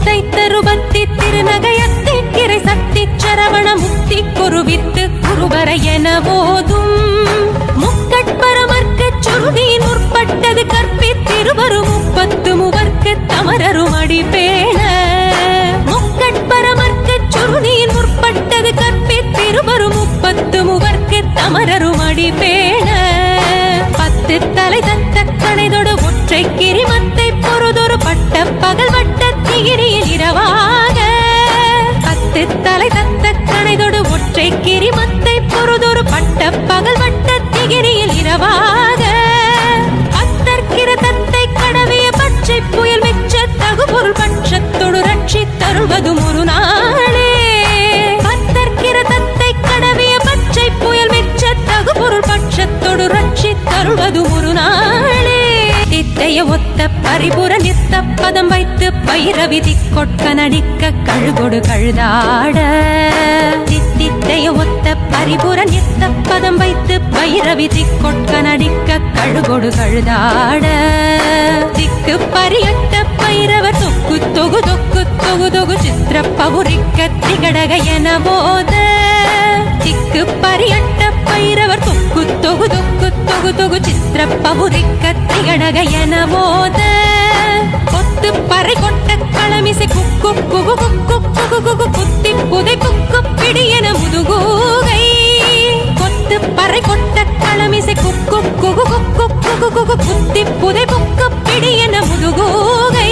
முத்தை தருபத்தி திருநகையத்தி கிரை சக்தி சரவண முக்தி குருவித்து குருவர என போதும் முக்கட்பரமர்க்கு சுருதியின் முற்பட்டது கற்பித்திருவரு 30 மூவர்க்கு தமரரும் அடிபேண முக்கட்பரமர்க்கு சுருதியின் முற்பட்டது கற்பித்திருவரு 30 மூவர்க்கு தமரரும் அடிபேண 10 தலை தத்த கணைதொடு ஒற்றை கிரிமத்தை பொறுதொரு பட்ட பகல் வட்ட திகிரியில் இரவாக 10 தலை தத்த கணைதொடு ஒற்றை கிரிமத்தை பொறுதொரு பட்ட பகல் வட்ட திகிரியில் இரவாக அத்தற்கிற தத்தை கடவிய பச்சை புயல் வெச்ச தகுபொருள் பட்சத்தொடு ரட்சி தருவதும் ஒரு நாளே அத்தற்கிற தத்தை கடவிய பச்சை புயல் வெச்ச தகுபொருள் பட்சத்தொடு ரட்சி தருவதும் ஒரு நாளே தித்தைய ஒத்த பரிபுர நித்த பதம் வைத்து பைரவிதி கொட்க நடிக்க கழுகொடு கழுதாட தித்தைய ஒத்த பரிபுர நித்த பதம் வைத்து பைரவிதி கொட்க நடிக்க கழுகொடு கழுதாட திக்கு பரியட்ட பைரவர் தொக்கு தொகு தொக்கு தொகு தொகு சித்திர பவுரிக்க திகடக என போத திக்கு பரியட்ட பைரவர் தொக்கு தொகு தொக்கு தொகு தொகு சித்திர பவுரிக்க திகடக என போத கொத்து பறை கொட்ட களமிசை குக்கு குகு குக்கு குகு குகு குத்தி புதை புக்கு பிடி என முதுகூகை கொத்து பறை கொட்ட களமிசை குக்கு குகு குக்கு குகு குகு குத்தி புதை புக்கு பிடி என முதுகூகை